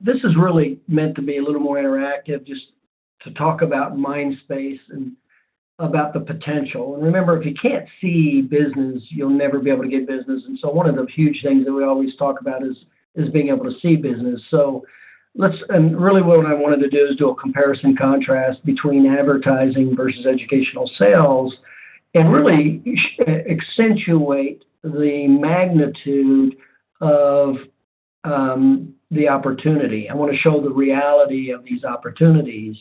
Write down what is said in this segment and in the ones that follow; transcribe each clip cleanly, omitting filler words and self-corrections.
This is really meant to be a little more interactive, just to talk about mind space and about the potential. And remember, if you can't see business, you'll never be able to get business. And so one of the huge things that we always talk about is being able to see business. So and really what I wanted to do is do a comparison contrast between advertising versus educational sales and really accentuate the magnitude of the opportunity. I want to show the reality of these opportunities.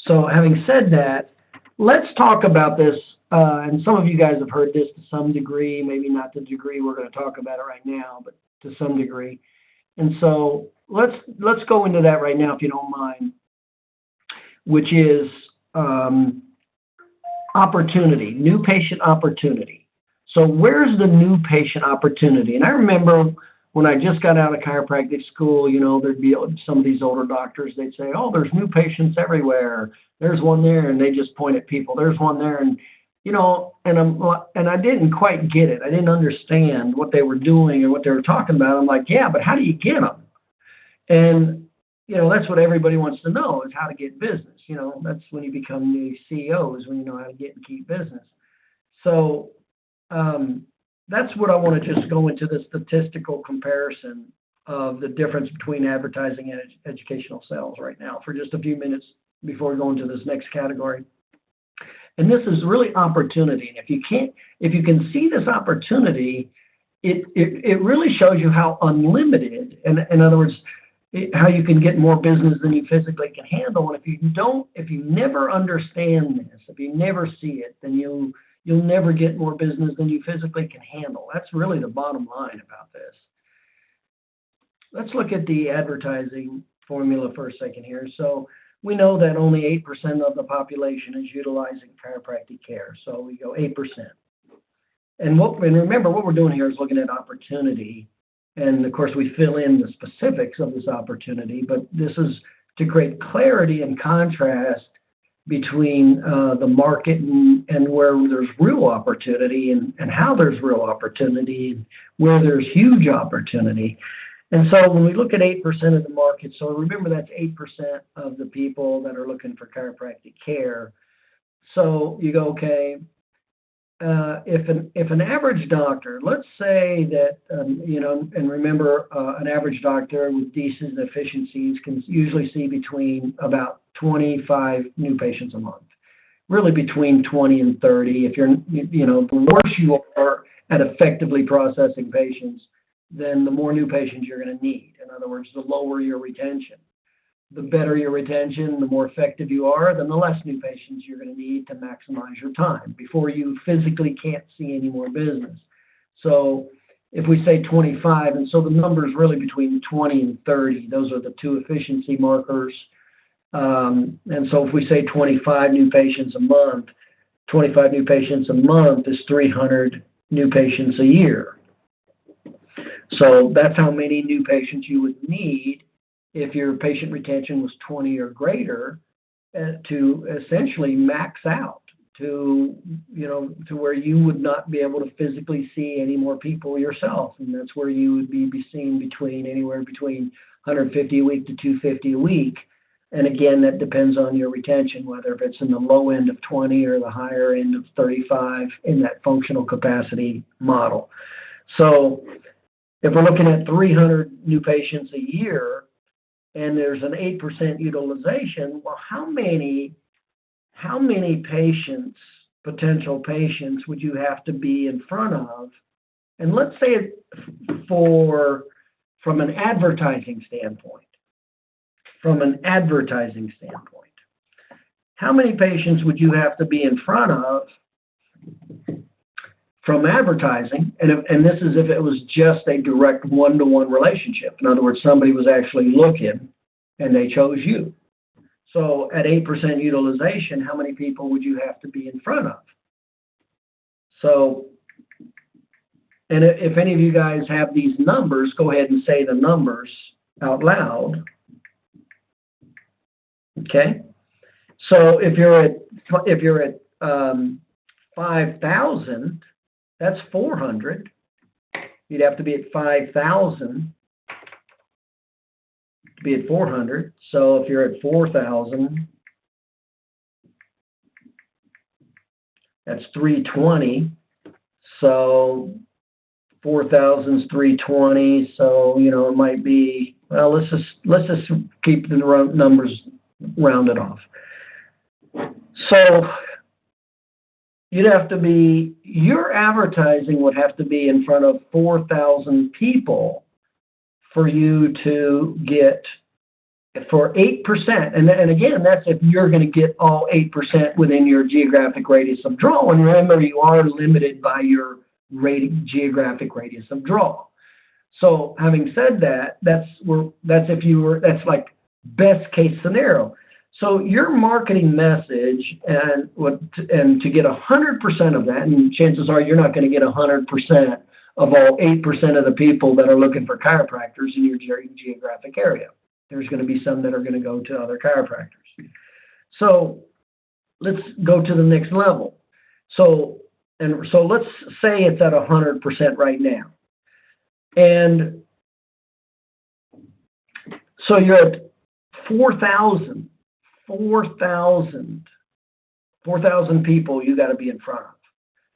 So having said that, let's talk about this, and some of you guys have heard this to some degree, maybe not the degree we're going to talk about it right now, but to some degree. And so let's go into that right now, if you don't mind, which is opportunity, new patient opportunity. So where's the new patient opportunity? And I remember when I just got out of chiropractic school, there'd be some of these older doctors, they'd say, oh, there's new patients everywhere. There's one there, and they just point at people. There's one there, and and I didn't quite get it. I didn't understand what they were doing or what they were talking about. I'm like, yeah, but how do you get them? And that's what everybody wants to know, is how to get business. That's when you become the CEO, is when you know how to get and keep business. So that's what I want to just go into, the statistical comparison of the difference between advertising and educational sales right now for just a few minutes before we go into this next category. And this is really opportunity. And if you can see this opportunity, it really shows you how unlimited, and in other words, how you can get more business than you physically can handle. And if you never understand this, if you never see it, then you'll never get more business than you physically can handle. That's really the bottom line about this. Let's look at the advertising formula for a second here. So we know that only 8% of the population is utilizing chiropractic care. So we go 8%. And remember, what we're doing here is looking at opportunity. And of course, we fill in the specifics of this opportunity, but this is to create clarity and contrast between the market and where there's real opportunity, and how there's real opportunity, and where there's huge opportunity. And so when we look at 8% of the market, so remember that's 8% of the people that are looking for chiropractic care. So you go, okay, if an average doctor, let's say that, and remember, an average doctor with decent efficiencies can usually see between about 25 new patients a month, really between 20 and 30. If the worse you are at effectively processing patients, then the more new patients you're going to need. In other words, the lower your retention. The better your retention, the more effective you are, then the less new patients you're going to need to maximize your time before you physically can't see any more business. So if we say 25, and so the number is really between 20 and 30, those are the two efficiency markers. And so if we say 25 new patients a month, 25 new patients a month is 300 new patients a year. So that's how many new patients you would need if your patient retention was 20 or greater, to essentially max out to where you would not be able to physically see any more people yourself. And that's where you would be seen anywhere between 150 a week to 250 a week. And again, that depends on your retention, whether if it's in the low end of 20 or the higher end of 35 in that functional capacity model. So if we're looking at 300 new patients a year, and there's an 8% utilization, well, how many patients, potential patients, would you have to be in front of? And let's say from an advertising standpoint, how many patients would you have to be in front of from advertising? And this is if it was just a direct one-to-one relationship. In other words, somebody was actually looking and they chose you. So at 8% utilization, how many people would you have to be in front of? So, and if any of you guys have these numbers, go ahead and say the numbers out loud. Okay. So if you're at 5,000, that's 400. You'd have to be at 5,000 be at 400. So if you're at 4,000, that's 320. So 4,000 is 320. So it might be, well, let's just keep the numbers rounded off. So your advertising would have to be in front of 4,000 people for you to get for 8%. And again, that's if you're going to get all 8% within your geographic radius of draw. And remember, you are limited by your geographic radius of draw. So having said that, that's like best case scenario. So your marketing message and to get 100% of that, and chances are you're not going to get 100% of all 8% of the people that are looking for chiropractors in your geographic area. There's going to be some that are going to go to other chiropractors. So let's go to the next level. So let's say it's at 100% right now. And so you're at 4,000 people you got to be in front of.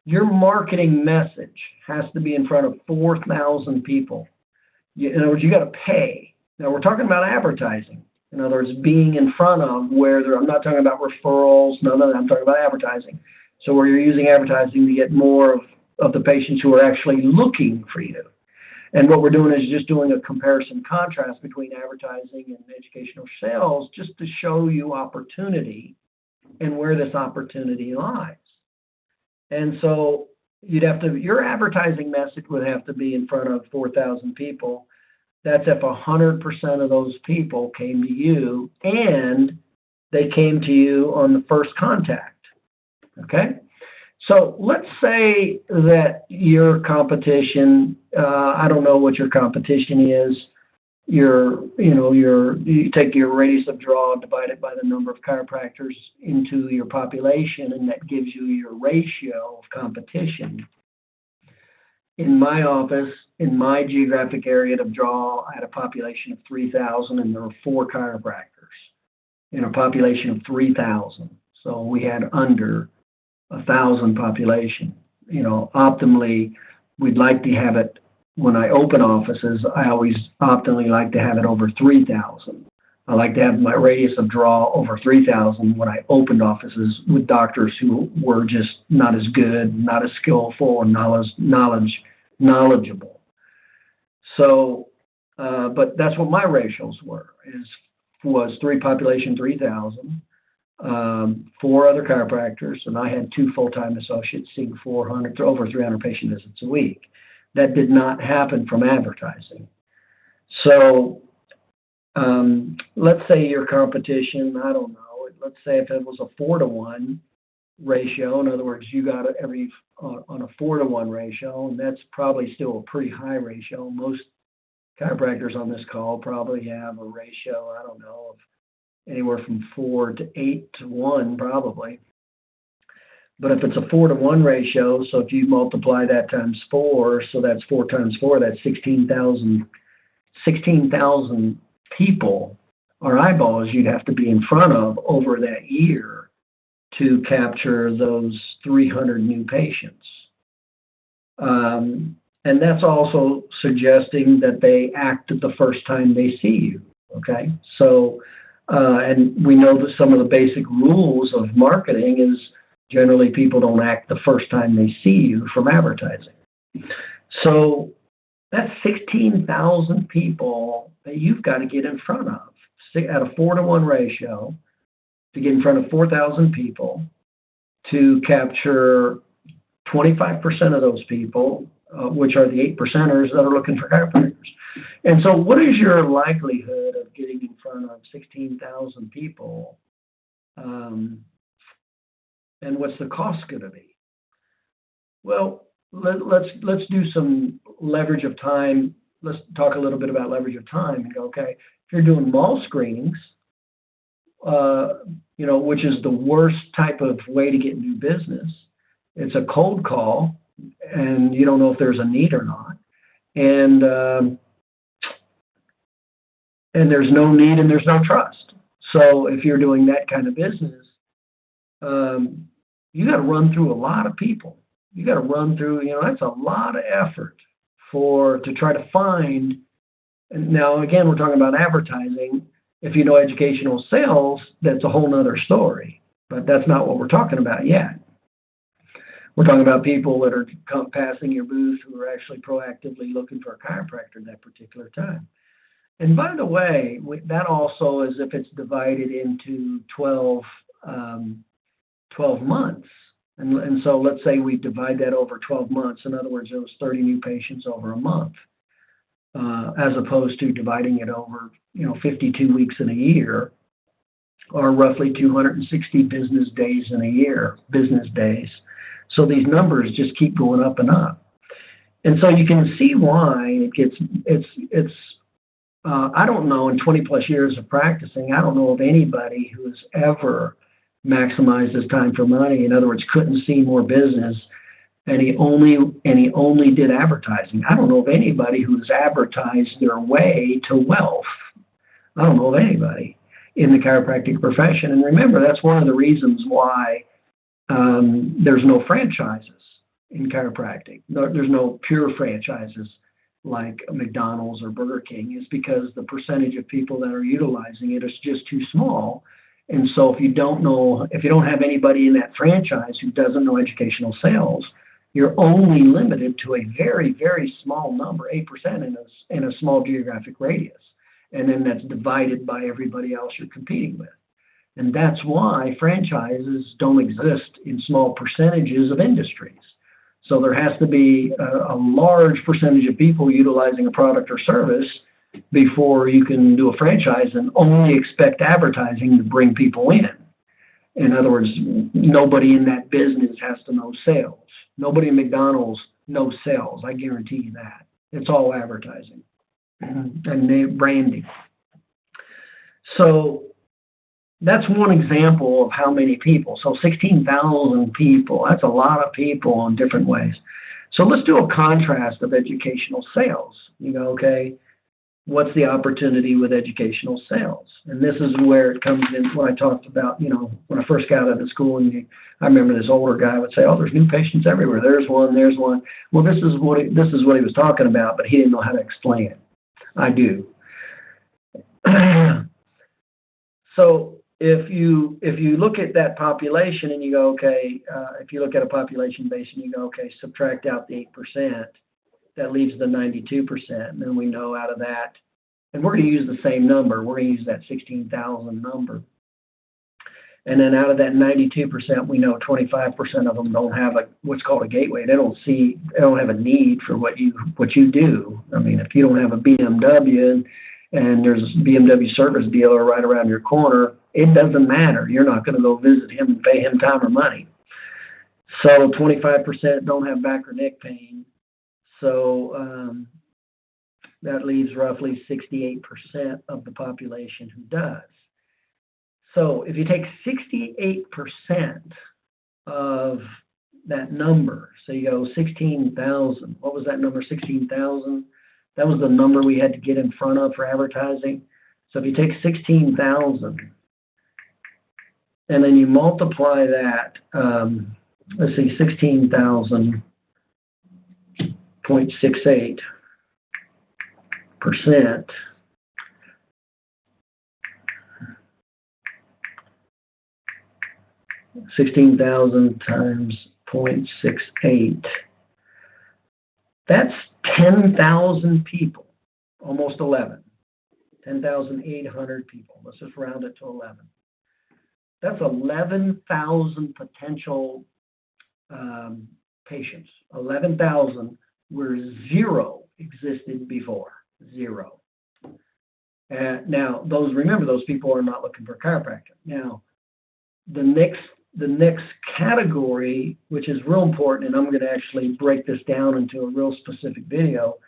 Your marketing message has to be in front of 4,000 people. In other words, you got to pay. Now, we're talking about advertising. In other words, being in front of I'm not talking about referrals, none of that. I'm talking about advertising. So where you're using advertising to get more of the patients who are actually looking for you. And what we're doing is just doing a comparison contrast between advertising and educational sales just to show you opportunity and where this opportunity lies. And so your advertising message would have to be in front of 4,000 people. That's if 100% of those people came to you and they came to you on the first contact. Okay? So let's say that your competition, I don't know what your competition is. You take your radius of draw, divide it by the number of chiropractors into your population, and that gives you your ratio of competition. In my office, in my geographic area of draw, I had a population of 3,000, and there were 4 chiropractors in a population of 3,000. So we had under 1,000 population. Optimally, we'd like to have it, when I open offices, I always optimally like to have it over 3,000. I like to have my radius of draw over 3,000 when I opened offices with doctors who were just not as good, not as skillful, and knowledgeable. So, but that's what my ratios was 3 population 3,000. 4 other chiropractors, and I had 2 full-time associates seeing over 300 patient visits a week. That did not happen from advertising. So let's say your competition, I don't know, let's say if it was a 4-to-1 ratio, in other words, you got on a 4-to-1 ratio, and that's probably still a pretty high ratio. Most chiropractors on this call probably have a ratio, I don't know, of anywhere from 4 to 8 to 1 probably. But if it's a 4-to-1 ratio, so if you multiply that times 4, so that's 4 times 4, that's 16,000 people or eyeballs you'd have to be in front of over that year to capture those 300 new patients. And that's also suggesting that they act the first time they see you, okay? So, and we know that some of the basic rules of marketing is generally people don't act the first time they see you from advertising. So that's 16,000 people that you've got to get in front of at a 4-to-1 ratio to get in front of 4,000 people to capture 25% of those people, which are the 8%ers that are looking for chiropractors. And so what is your likelihood of getting in front of 16,000 people? And what's the cost going to be? Well, let's do some leverage of time. Let's talk a little bit about leverage of time and go, okay, if you're doing mall screenings, which is the worst type of way to get new business, it's a cold call, and you don't know if there's a need or not. And and there's no need and there's no trust. So if you're doing that kind of business, you got to run through a lot of people. You got to run through, that's a lot of effort to try to find. And now, again, we're talking about advertising. If you know educational sales, that's a whole nother story. But that's not what we're talking about yet. We're talking about people that are passing your booth who are actually proactively looking for a chiropractor at that particular time. And by the way, that also is if it's divided into 12 months. And so let's say we divide that over 12 months. In other words, there was 30 new patients over a month, as opposed to dividing it over, 52 weeks in a year, or roughly 260 business days in a year, business days. So these numbers just keep going up and up. And so you can see why it's I don't know, in 20 plus years of practicing, I don't know of anybody who has ever maximized his time for money. In other words, couldn't see more business, and he only did advertising. I don't know of anybody who's advertised their way to wealth. I don't know of anybody in the chiropractic profession. And remember, that's one of the reasons why there's no franchises in chiropractic. There's no pure franchises like McDonald's or Burger King, is because the percentage of people that are utilizing it is just too small. And so if you don't have anybody in that franchise who doesn't know educational sales, you're only limited to a very, very small number, 8% in a small geographic radius. And then that's divided by everybody else you're competing with. And that's why franchises don't exist in small percentages of industries. So there has to be a large percentage of people utilizing a product or service before you can do a franchise and only expect advertising to bring people in. In other words, nobody in that business has to know sales. Nobody in McDonald's knows sales. I guarantee you that. It's all advertising and branding. So that's one example of how many people. So 16,000 people, that's a lot of people in different ways. So let's do a contrast of educational sales. Okay, what's the opportunity with educational sales? And this is where it comes in when I talked about, when I first got out of school, and I remember this older guy would say, oh, there's new patients everywhere. There's one. Well, this is what he was talking about, but he didn't know how to explain it. I do. So if you look at that population and you go, okay, if you look at a population base and you go, okay, subtract out the 8%, that leaves the 92%. And then we know out of that, and we're going to use the same number. We're going to use that 16,000 number. And then out of that 92%, we know 25% of them don't have what's called a gateway. They don't have a need for what you do. I mean, if you don't have a BMW and there's a BMW service dealer right around your corner, it doesn't matter. You're not going to go visit him and pay him time or money. So 25% don't have back or neck pain. So that leaves roughly 68% of the population who does. So if you take 68% of that number, so you go 16,000, what was that number, 16,000? That was the number we had to get in front of for advertising. So if you take 16,000 and then you multiply that, 16,000.68%, 16,000 times 0.68. That's 10,000 people, almost 11. 10,800 people. Let's just round it to 11. That's 11,000 potential patients. 11,000 where zero existed before. Zero. Now, remember, those people are not looking for a chiropractor. Now, the next category, which is real important, and I'm going to actually break this down into a real specific video,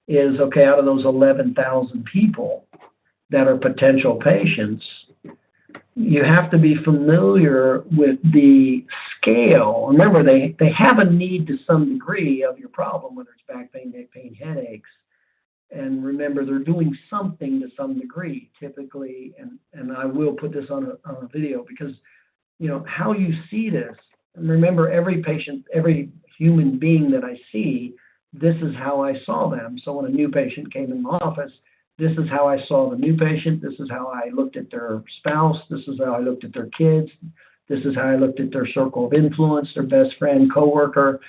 is, okay, out of those 11,000 people that are potential patients, you have to be familiar with the scale. Remember, they have a need to some degree of your problem, whether it's back pain, neck pain, headaches. And remember, they're doing something to some degree, typically, and I will put this on a video because, how you see this, and remember, every patient, every human being that I see, this is how I saw them. So when a new patient came in my office, this is how I saw the new patient. This is how I looked at their spouse. This is how I looked at their kids. This is how I looked at their circle of influence, their best friend, coworker,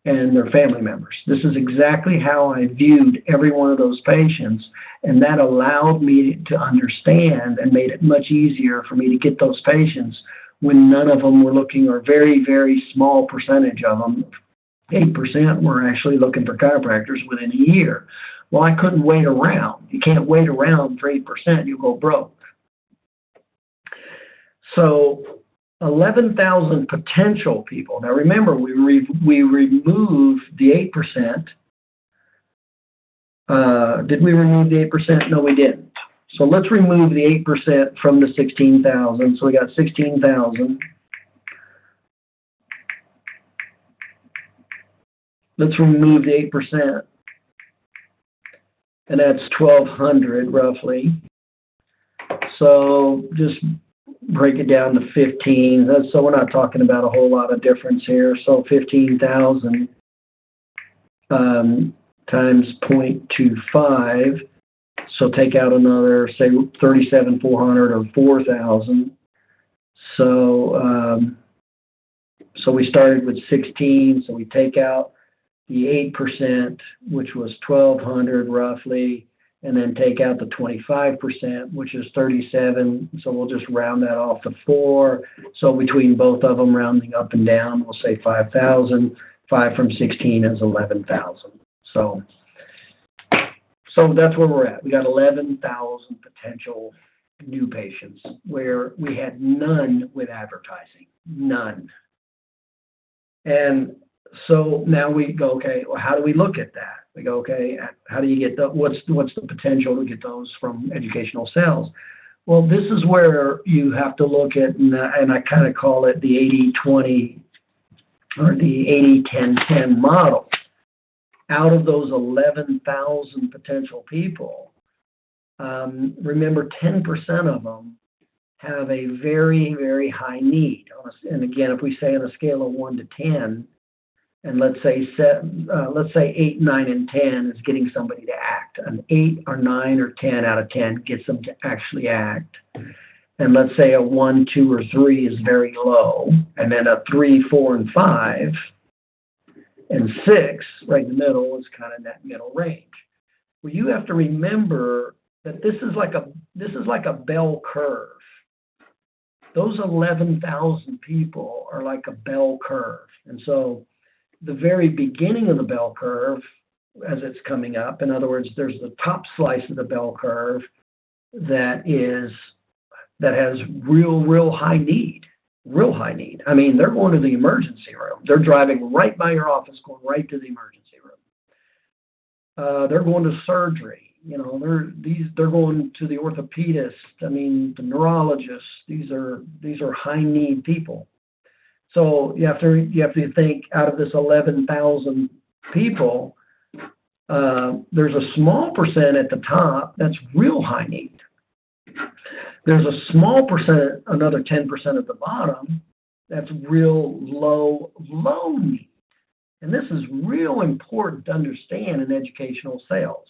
and their family members. This is exactly how I viewed every one of those patients, and that allowed me to understand and made it much easier for me to get those patients when none of them were looking, or very, very small percentage of them, 8% were actually looking for chiropractors within a year. Well, I couldn't wait around. You can't wait around for 8%, you'll go broke. So 11,000 potential people. Now remember, we removed the 8%. Did we remove the 8%? No, we didn't. So let's remove the 8% from the 16,000. So we got 16,000. Let's remove the 8%. And that's 1,200 roughly. So just break it down to 15. So we're not talking about a whole lot of difference here. So 15,000 times 0.25. So take out another, say, 37,400 or 4,000. So we started with 16. So we take out the 8%, which was 1,200 roughly, and then take out the 25%, which is 37. So we'll just round that off to 4. So between both of them, rounding up and down, we'll say 5,000. 5 from 16 is 11,000. So that's where we're at. We got 11,000 potential new patients where we had none with advertising, none. And so now we go, okay, well, how do we look at that? We go, okay, how do you get what's the potential to get those from educational sales? Well, this is where you have to look at, and I kind of call it the 80-20 or the 80-10-10 model. Out of those 11,000 potential people, remember 10% of them have a very, very high need. And again, if we say on a scale of 1 to 10, and let's say 8, 9, and 10 is getting somebody to act. An 8 or 9 or 10 out of 10 gets them to actually act. And let's say a 1, 2, or 3 is very low, and then a 3, 4, and 5, and 6, right in the middle, is kind of in that middle range. Well, you have to remember that this is like a bell curve. Those 11,000 people are like a bell curve, and so the very beginning of the bell curve, as it's coming up, in other words, there's the top slice of the bell curve that has real high need. Real high need. I mean, they're going to the emergency room. They're driving right by your office, going right to the emergency room. They're going to surgery. They're going to the orthopedist. I mean, the neurologist. These are high need people. So you have to think, out of this 11,000 people, there's a small percent at the top that's real high need. There's a small percent, another 10% at the bottom, that's real low need. And this is real important to understand in educational sales.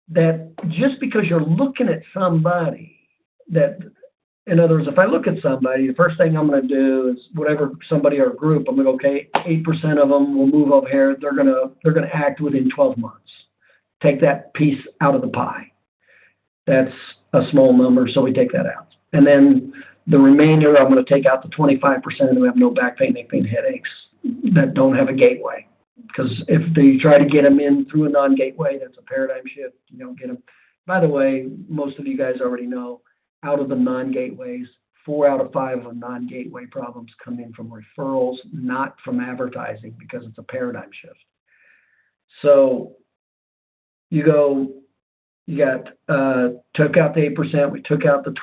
That just because you're looking at somebody in other words, if I look at somebody, the first thing I'm going to do is whatever somebody or group, I'm going to go, okay, 8% of them will move over here. They're going to act within 12 months. Take that piece out of the pie. That's a small number, so we take that out. And then the remainder, I'm going to take out the 25% who have no back pain, neck pain, headaches, that don't have a gateway. Because if they try to get them in through a non-gateway, that's a paradigm shift. You don't get them. By the way, most of you guys already know, out of the non-gateways, 4 out of 5 of non-gateway problems come in from referrals, not from advertising, because it's a paradigm shift. So you took out the 8%, we took out the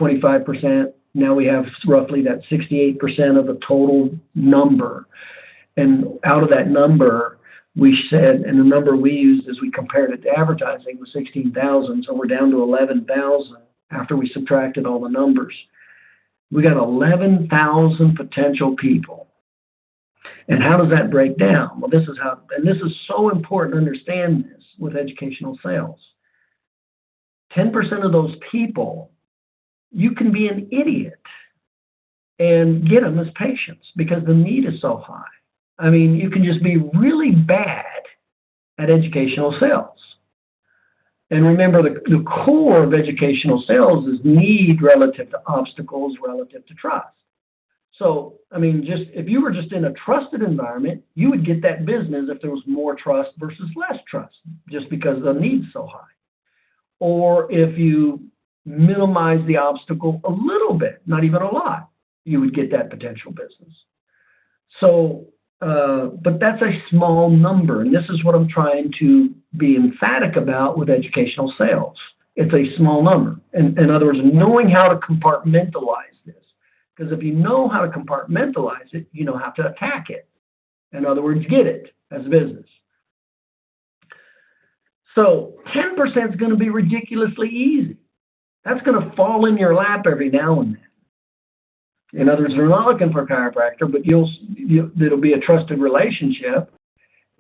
25%. Now we have roughly that 68% of the total number. And out of that number, we said, and the number we used as we compared it to advertising was 16,000, so we're down to 11,000 after we subtracted all the numbers. We got 11,000 potential people. And how does that break down? Well, this is how, and this is so important to understand this with educational sales. 10% of those people, you can be an idiot and get them as patients because the need is so high. I mean, you can just be really bad at educational sales. And remember, the core of educational sales is need relative to obstacles, relative to trust. So, I mean, just if you were just in a trusted environment, you would get that business if there was more trust versus less trust, just because the need's so high. Or if you minimize the obstacle a little bit, not even a lot, you would get that potential business. So, but that's a small number, and this is what I'm trying to be emphatic about with educational sales. It's a small number. In other words, knowing how to compartmentalize this. Because if you know how to compartmentalize it, you know how to attack it. In other words, get it as a business. So 10% is going to be ridiculously easy. That's going to fall in your lap every now and then. In other words, they're not looking for a chiropractor, but it'll be a trusted relationship,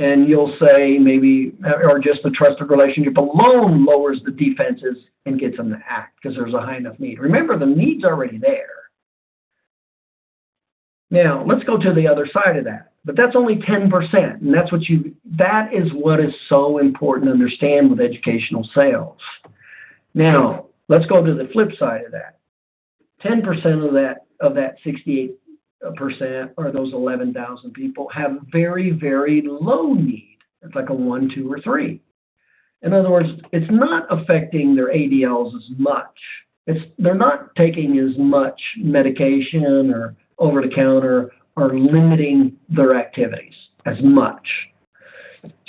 and you'll say maybe, or just the trusted relationship alone lowers the defenses and gets them to act because there's a high enough need. Remember, the need's already there. Now, let's go to the other side of that. But that's only 10%, and that is what is so important to understand with educational sales. Now, let's go to the flip side of that. 10% of that 68% or those 11,000 people have very, very low need. It's like a 1, 2, or 3. In other words, it's not affecting their ADLs as much. They're not taking as much medication or over-the-counter or limiting their activities as much.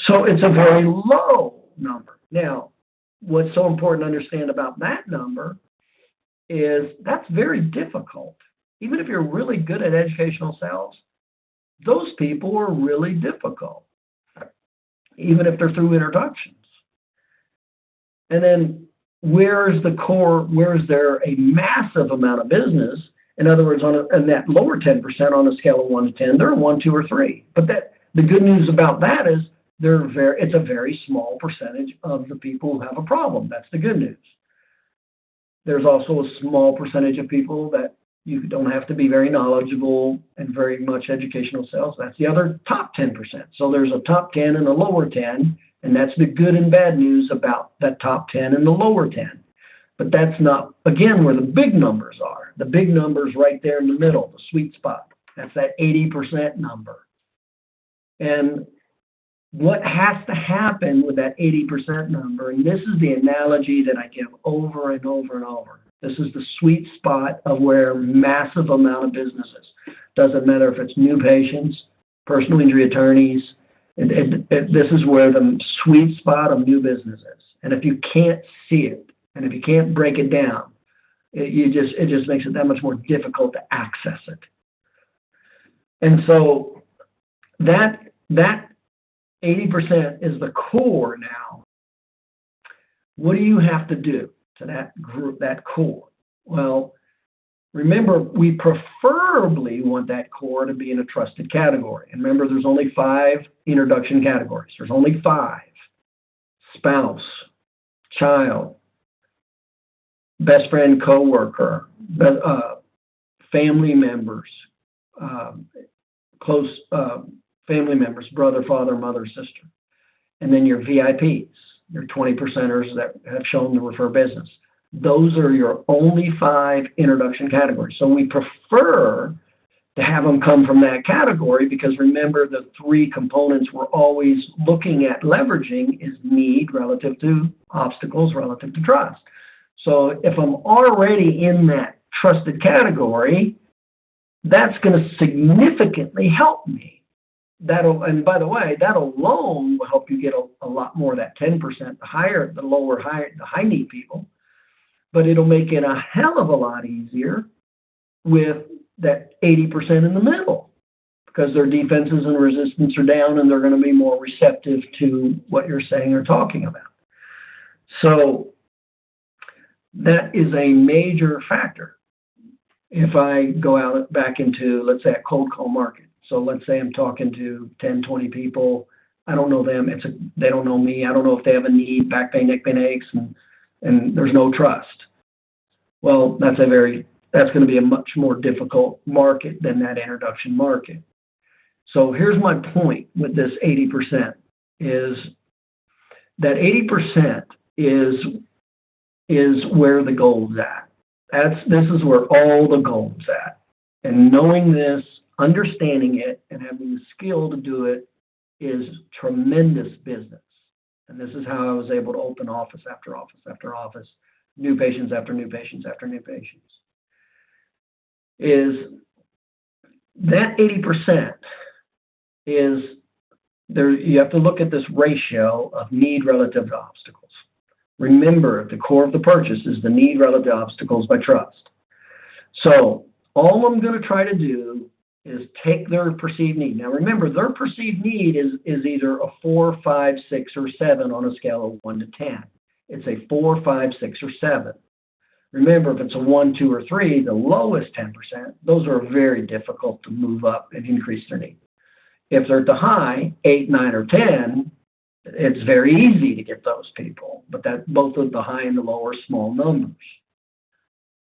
So it's a very low number. Now, what's so important to understand about that number is that's very difficult. Even if you're really good at educational sales, those people are really difficult, even if they're through introductions. And then where's the core, where's there a massive amount of business? In other words, on that lower 10% on a scale of 1 to 10, they're 1, 2, or 3. But the good news about that is it's a very small percentage of the people who have a problem. That's the good news. There's also a small percentage of people that you don't have to be very knowledgeable and very much educational sales. That's the other top 10%. So there's a top 10 and a lower 10, and that's the good and bad news about that top 10 and the lower 10. But that's not, again, where the big numbers are. The big numbers right there in the middle, the sweet spot. That's that 80% number. And what has to happen with that 80% number, and this is the analogy that I give over and over and over. This is the sweet spot of where massive amount of business is. Doesn't matter if it's new patients, personal injury attorneys. This is where the sweet spot of new business is. And if you can't see it, and if you can't break it down, it just makes it that much more difficult to access it. And so that 80% is the core now. What do you have to do to that group, that core? Well, remember, we preferably want that core to be in a trusted category. And remember, there's only 5 introduction categories. There's only 5. Spouse, child, best friend, coworker, family members, close family members, brother, father, mother, sister. And then your VIPs, your 20%ers that have shown to refer business. Those are your only 5 introduction categories. So we prefer to have them come from that category because remember the 3 components we're always looking at leveraging is need relative to obstacles, relative to trust. So if I'm already in that trusted category, that's going to significantly help me. And by the way, that alone will help you get a lot more of that 10%, the high need people. But it'll make it a hell of a lot easier with that 80% in the middle. because their defenses and resistance are down, and they're going to be more receptive to what you're saying or talking about. So that is a major factor. If I go out back into, let's say, a cold call market. So let's say I'm talking to 10, 20 people. I don't know them. They don't know me. I don't know if they have a need, back pain, neck pain, aches, and there's no trust. Well, that's going to be a much more difficult market than that introduction market. So here's my point with this 80% is that 80% is where the gold's at. This is where all the gold's at. And knowing this, understanding it, and having the skill to do it is tremendous business. And this is how I was able to open office after office after office, new patients after new patients after new patients. Is that 80% is there? You have to look at this ratio of need relative to obstacles. Remember, at the core of the purchase is the need relative to obstacles by trust. So all I'm going to try to do is take their perceived need. Now remember, their perceived need is either a 4, 5, 6, or 7 on a scale of 1 to 10. It's a 4, 5, 6, or 7. Remember, if it's a 1, 2, or 3, the lowest 10%, those are very difficult to move up and increase their need. If they're at the high, 8, 9, or 10, it's very easy to get those people. But that both of the high and the low are small numbers.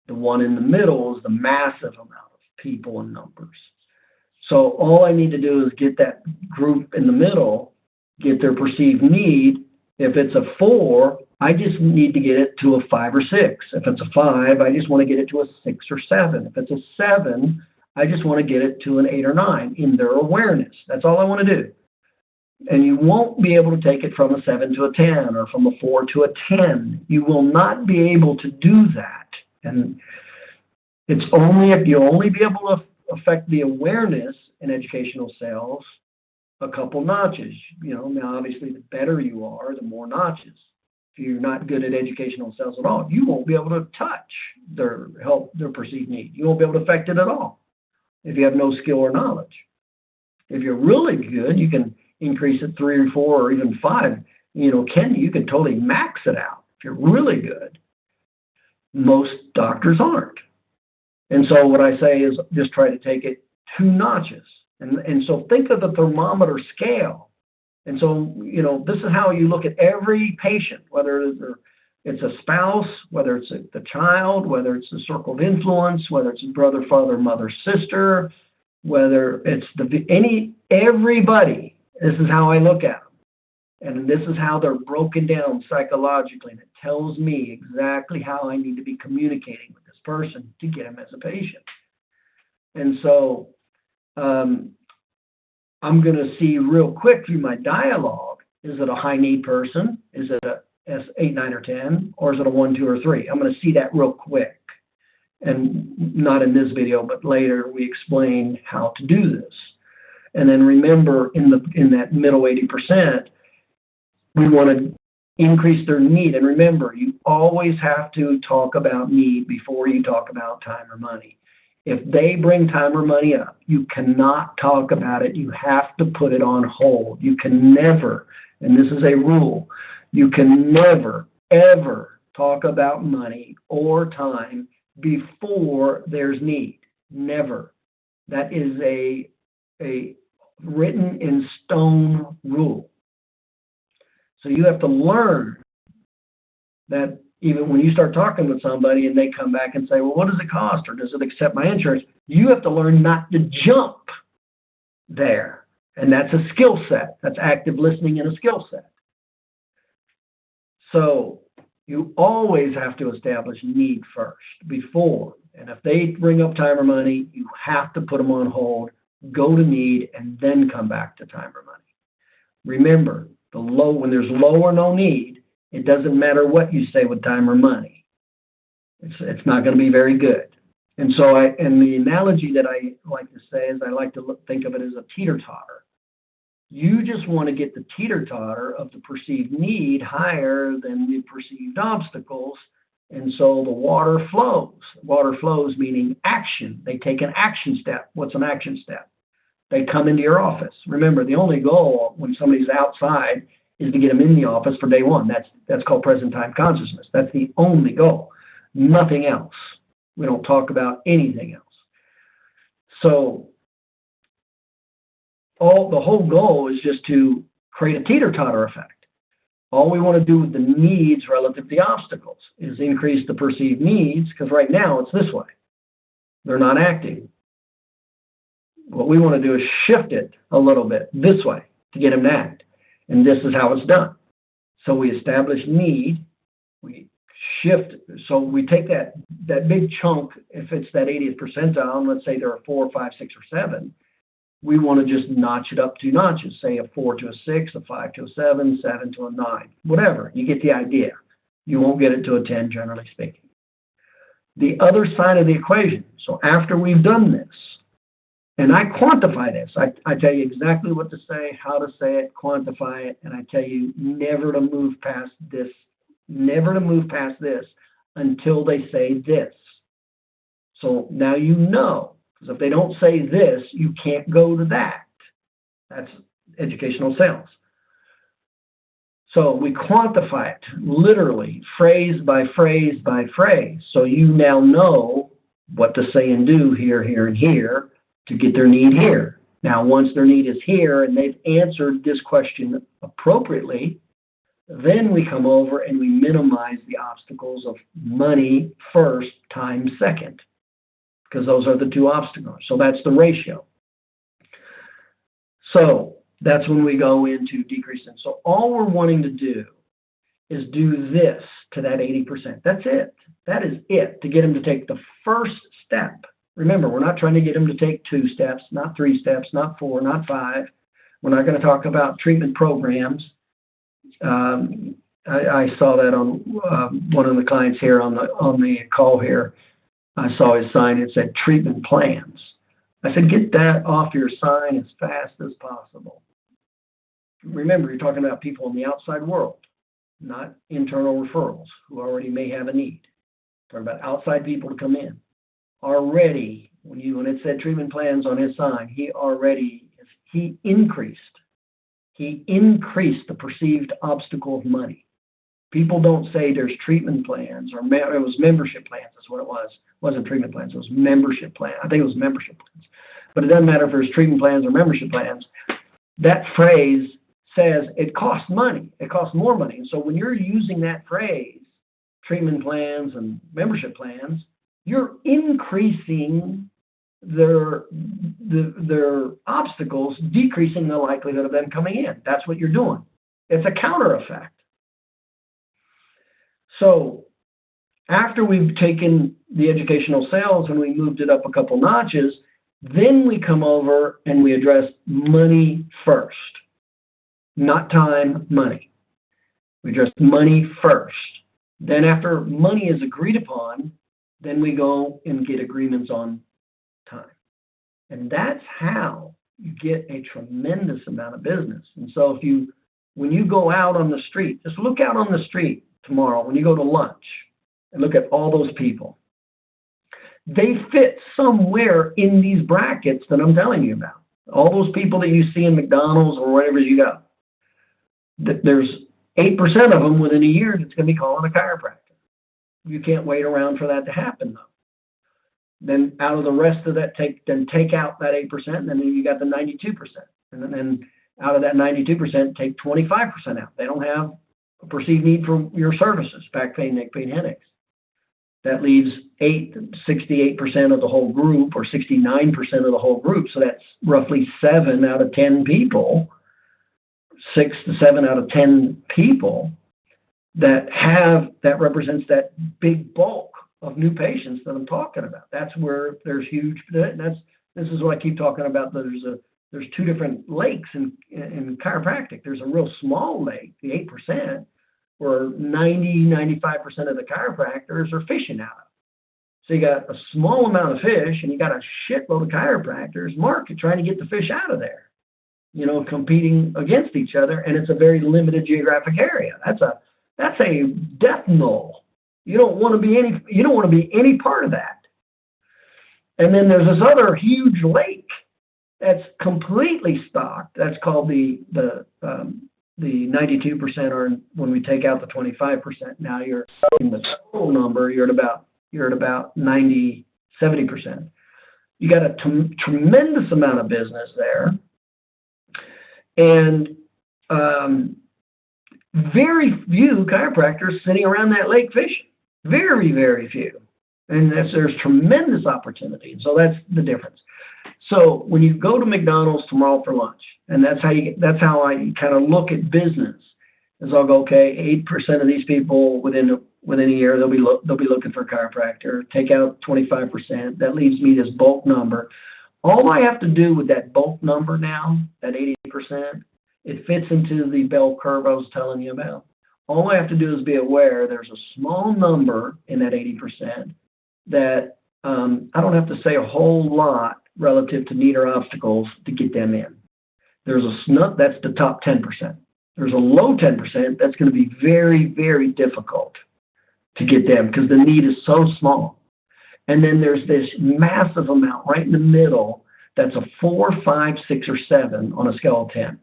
The one in the middle is the massive amount of people and numbers. So all I need to do is get that group in the middle, get their perceived need. If it's a 4, I just need to get it to a 5 or 6. If it's a 5, I just want to get it to a 6 or 7. If it's a 7, I just want to get it to an 8 or 9 in their awareness. That's all I want to do. And you won't be able to take it from a 7 to a 10 or from a 4 to a 10. You will not be able to do that. And it's only if you only be able to affect the awareness in educational sales a couple notches. Now obviously the better you are, the more notches. If you're not good at educational sales at all, you won't be able to touch their perceived need. You won't be able to affect it at all if you have no skill or knowledge. If you're really good, you can increase it 3 or 4 or even 5. You can totally max it out if you're really good. Most doctors aren't. And so what I say is just try to take it 2 notches. And so think of the thermometer scale. And so, this is how you look at every patient, whether it's a spouse, whether it's the child, whether it's the circle of influence, whether it's brother, father, mother, sister, whether it's everybody. This is how I look at them. And this is how they're broken down psychologically. And it tells me exactly how I need to be communicating with this person to get him as a patient. And so I'm going to see real quick through my dialogue, is it a high need person? Is it a 8, 9, or 10? Or is it a 1, 2, or 3? I'm going to see that real quick. And not in this video, but later we explain how to do this. And then remember, in that middle 80%, we want to increase their need. And remember, you always have to talk about need before you talk about time or money. If they bring time or money up, you cannot talk about it. You have to put it on hold. You can never, and this is a rule, you can never, ever talk about money or time before there's need. Never. That is a written in stone rule. So you have to learn that even when you start talking with somebody and they come back and say, well, what does it cost? Or does it accept my insurance? You have to learn not to jump there. And that's a skill set. That's active listening and a skill set. So you always have to establish need first before. And if they bring up time or money, you have to put them on hold, go to need, and then come back to time or money. Remember, when there's low or no need, it doesn't matter what you say with time or money. It's not going to be very good. And so the analogy that I like to say is I like to think of it as a teeter-totter. You just want to get the teeter-totter of the perceived need higher than the perceived obstacles, and so the water flows. Water flows meaning action. They take an action step. What's an action step? They come into your office. Remember, the only goal when somebody's outside is to get them in the office for day one. That's called present time consciousness. That's the only goal. Nothing else. We don't talk about anything else. So the whole goal is just to create a teeter-totter effect. All we want to do with the needs relative to the obstacles is increase the perceived needs, because right now it's this way. They're not acting. What we want to do is shift it a little bit this way to get them to act. And this is how it's done. So we establish need, we shift, so we take that big chunk, if it's that 80th percentile, and let's say there are 4, 5, 6, or 7, we want to just notch it up 2 notches, say a 4 to a 6, a 5 to a 7, 7 to a 9, whatever. You get the idea. You won't get it to a 10, generally speaking. The other side of the equation, so after we've done this, and I quantify this, I tell you exactly what to say, how to say it, quantify it, and I tell you never to move past this until they say this. So now you know, because if they don't say this, you can't go to that. That's educational sales. So we quantify it literally, phrase by phrase by phrase. So you now know what to say and do here, here, and here to get their need here. Now, once their need is here and they've answered this question appropriately, then we come over and we minimize the obstacles of money first, time second, because those are the 2 obstacles. So that's the ratio. So that's when we go into decreasing. So all we're wanting to do is do this to that 80%. That's it. That is it, to get them to take the first step. Remember, we're not trying to get them to take 2 steps, not 3 steps, not 4, not 5. We're not going to talk about treatment programs. I saw that on one of the clients here on the call here. I saw his sign. It said treatment plans. I said, get that off your sign as fast as possible. Remember, you're talking about people in the outside world, not internal referrals who already may have a need. Talking about outside people to come in. Already, when it said treatment plans on his sign, he increased the perceived obstacle of money. People don't say there's treatment plans, or it was membership plans. That's what it was. It wasn't treatment plans. It was membership plans. I think it was membership plans. But it doesn't matter if there's treatment plans or membership plans. That phrase says it costs money. It costs more money. And so when you're using that phrase, treatment plans and membership plans, you're increasing their obstacles, decreasing the likelihood of them coming in. That's what you're doing. It's a counter effect. So after we've taken the educational sales and we moved it up a couple notches, then we come over and we address money first. Not time, money. We address money first. Then after money is agreed upon, then we go and get agreements on time. And that's how you get a tremendous amount of business. And so when you go out on the street, just look out on the street tomorrow when you go to lunch and look at all those people. They fit somewhere in these brackets that I'm telling you about. All those people that you see in McDonald's or wherever you go. There's 8% of them within a year that's going to be calling a chiropractor. You can't wait around for that to happen, though. Then out of the rest of that, take out that 8%, and then you got the 92%. And then out of that 92%, take 25% out. They don't have a perceived need for your services, back pain, neck pain, headaches. That leaves 68% of the whole group, or 69% of the whole group. So that's roughly 7 out of 10 people, 6 to 7 out of 10 people that represents that big bulk of new patients that I'm talking about. That's where there's huge. This is what I keep talking about. There's 2 different lakes in chiropractic. There's a real small lake, the 8%, where 95% of the chiropractors are fishing out of. So you got a small amount of fish, and you got a shitload of chiropractors trying to get the fish out of there. Competing against each other, and it's a very limited geographic area. That's a death knoll. You don't want to be any part of that. And then there's this other huge lake, that's completely stocked. That's called the 92%, or when we take out the 25%, now you're in the total number, you're at about 70%. You got a tremendous amount of business there, and very few chiropractors sitting around that lake fishing. Very, very few. And there's tremendous opportunity. And so that's the difference. So when you go to McDonald's tomorrow for lunch, and that's how I kind of look at business, is I'll go, okay, 8% of these people within a year they'll be looking for a chiropractor. Take out 25%. That leaves me this bulk number. All I have to do with that bulk number now, that 80%, it fits into the bell curve I was telling you about. All I have to do is be aware there's a small number in that 80% that I don't have to say a whole lot relative to need or obstacles to get them in. There's that's the top 10%. There's a low 10% that's going to be very, very difficult to get them because the need is so small. And then there's this massive amount right in the middle that's a 4, 5, 6, or 7 on a scale of 10.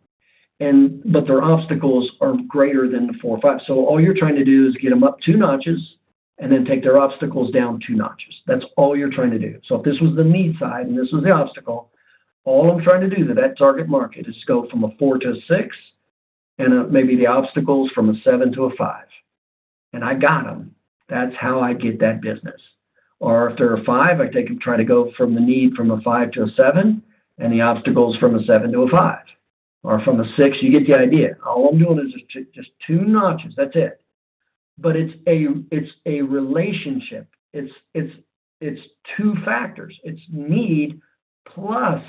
But their obstacles are greater than the 4 or 5. So all you're trying to do is get them up 2 notches and then take their obstacles down 2 notches. That's all you're trying to do. So if this was the need side and this was the obstacle, all I'm trying to do to that target market is go from a 4 to a 6 and maybe the obstacles from a 7 to a 5. And I got them. That's how I get that business. Or if they're a 5, I try to go from the need from a 5 to a 7 and the obstacles from a 7 to a 5. Or from a 6, you get the idea. All I'm doing is just 2 notches. That's it. But it's a relationship. It's 2 factors. It's need plus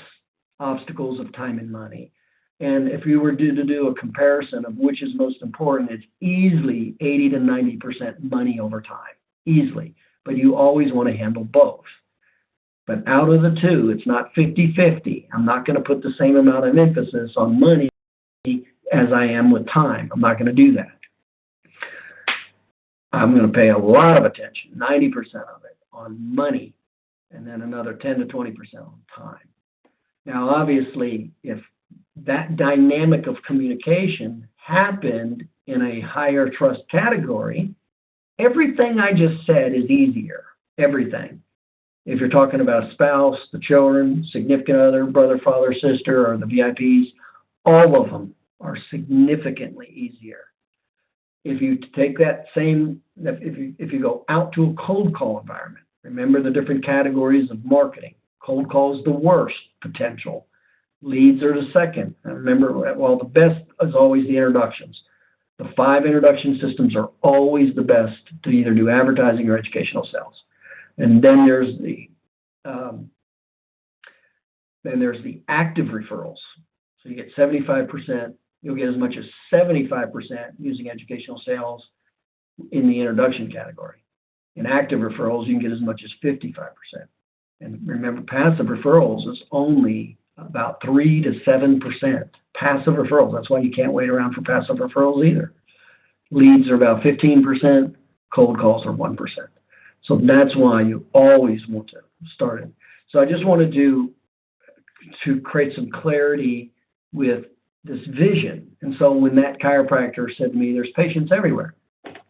obstacles of time and money. And if you were to do a comparison of which is most important, it's easily 80 to 90% money over time. Easily. But you always want to handle both. But out of the 2, it's not 50-50. I'm not going to put the same amount of emphasis on money as I am with time. I'm not going to do that. I'm going to pay a lot of attention, 90% of it, on money, and then another 10 to 20% on time. Now, obviously, if that dynamic of communication happened in a higher trust category, everything I just said is easier. Everything. If you're talking about a spouse, the children, significant other, brother, father, sister, or the VIPs, all of them are significantly easier. If you take that same, if you go out to a cold call environment, remember the different categories of marketing. Cold call is the worst potential. Leads are the second. And remember, well, the best is always the introductions. The 5 introduction systems are always the best to either do advertising or educational sales. And then there's the active referrals. So you get 75%. You'll get as much as 75% using educational sales in the introduction category. In active referrals, you can get as much as 55%. And remember, passive referrals is only about 3 to 7% passive referrals. That's why you can't wait around for passive referrals either. Leads are about 15%. Cold calls are 1%. So that's why you always want to start it. So I just wanted to create some clarity with this vision. And so when that chiropractor said to me, there's patients everywhere,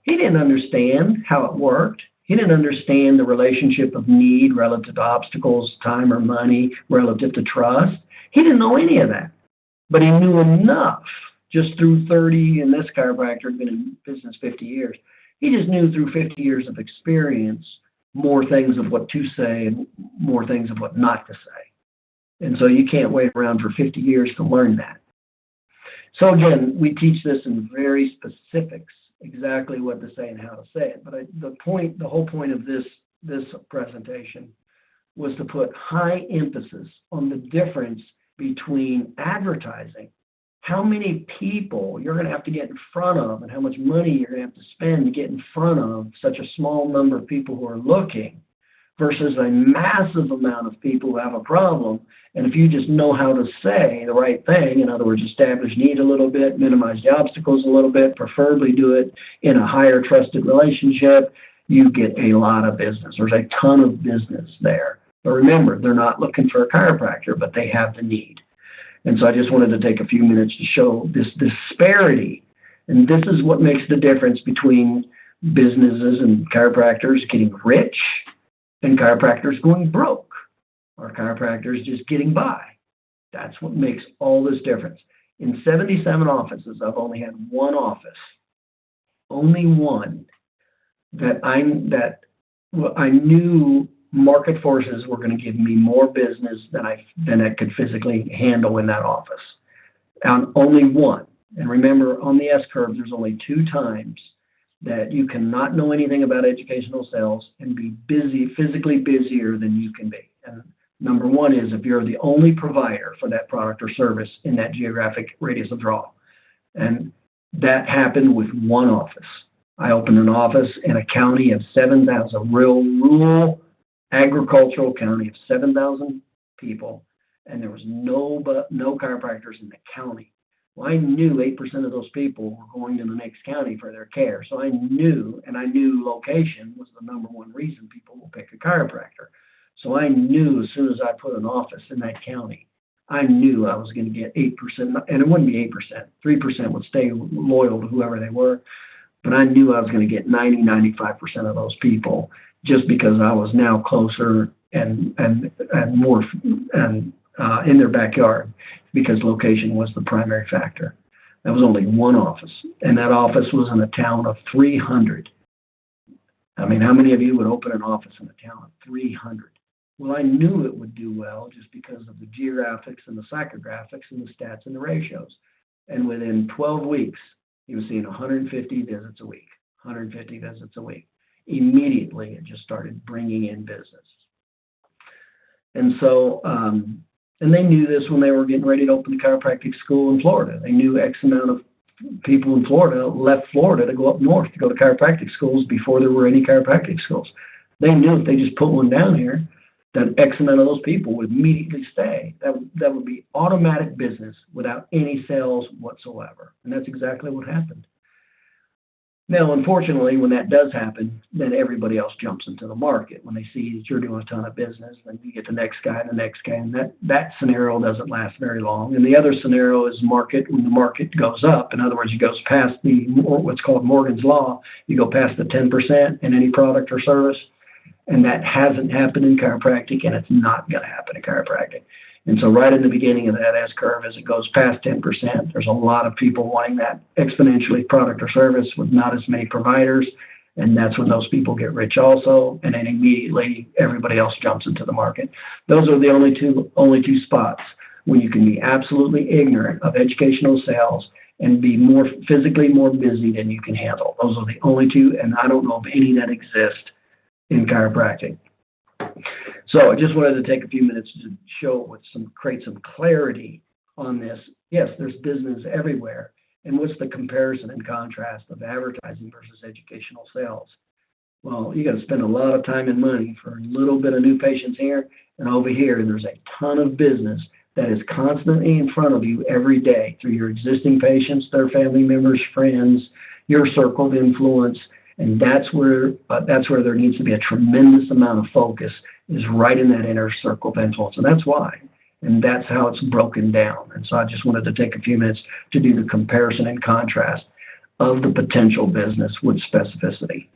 he didn't understand how it worked. He didn't understand the relationship of need relative to obstacles, time or money, relative to trust. He didn't know any of that. But he knew enough just through 30, and this chiropractor had been in business 50 years. He just knew through 50 years of experience more things of what to say and more things of what not to say. And so you can't wait around for 50 years to learn that. So again, we teach this in very specifics, exactly what to say and how to say it. But the whole point of this presentation was to put high emphasis on the difference between advertising, how many people you're going to have to get in front of and how much money you're going to have to spend to get in front of such a small number of people who are looking versus a massive amount of people who have a problem. And if you just know how to say the right thing, in other words, establish need a little bit, minimize the obstacles a little bit, preferably do it in a higher trusted relationship, you get a lot of business. There's a ton of business there. But remember, they're not looking for a chiropractor, but they have the need. And so I just wanted to take a few minutes to show this disparity. And this is what makes the difference between businesses and chiropractors getting rich and chiropractors going broke, or chiropractors just getting by. That's what makes all this difference. In 77 offices, I've only had one office, only one, that I knew market forces were going to give me more business than I could physically handle in that office. And only one. And remember, on the S-curve, there's only 2 times that you cannot know anything about educational sales and be busy, physically busier than you can be. And number one is if you're the only provider for that product or service in that geographic radius of draw. And that happened with one office. I opened an office in a county of 7,000, a real rural agricultural county of 7,000 people, and there was no chiropractors in the county. Well, I knew 8% of those people were going to the next county for their care. So I knew location was the number one reason people will pick a chiropractor. So I knew as soon as I put an office in that county, I knew I was going to get 8%, and it wouldn't be 8%. 3% would stay loyal to whoever they were. But I knew I was going to get 95% of those people just because I was now closer and more in their backyard, because location was the primary factor. That was only one office, and that office was in a town of 300. I mean, how many of you would open an office in a town of 300? Well, I knew it would do well just because of the geographics and the psychographics and the stats and the ratios. And within 12 weeks, he was seeing 150 visits a week, 150 visits a week. Immediately, it just started bringing in business. And so, and they knew this when they were getting ready to open the chiropractic school in Florida. They knew X amount of people in Florida left Florida to go up north to go to chiropractic schools before there were any chiropractic schools. They knew if they just put one down here, that X amount of those people would immediately stay. That would be automatic business without any sales whatsoever. And that's exactly what happened. Now, unfortunately, when that does happen, then everybody else jumps into the market. When they see that you're doing a ton of business, then you get the next guy and the next guy, and that scenario doesn't last very long. And the other scenario is when the market goes up. In other words, it goes past what's called Morgan's Law. You go past the 10% in any product or service, and that hasn't happened in chiropractic, and it's not going to happen in chiropractic. And so right in the beginning of that S-curve, as it goes past 10%, there's a lot of people wanting that exponentially product or service with not as many providers, and that's when those people get rich also, and then immediately everybody else jumps into the market. Those are the only two spots when you can be absolutely ignorant of educational sales and be physically more busy than you can handle. Those are the only two, and I don't know of any that exist in chiropractic. So I just wanted to take a few minutes to create some clarity on this. Yes, there's business everywhere. And what's the comparison and contrast of advertising versus educational sales? Well, you got to spend a lot of time and money for a little bit of new patients here, and over here there's a ton of business that is constantly in front of you every day through your existing patients, their family members, friends, your circle of influence. And that's where there needs to be a tremendous amount of focus, is right in that inner circle of influence. And that's why. And that's how it's broken down. And so I just wanted to take a few minutes to do the comparison and contrast of the potential business with specificity.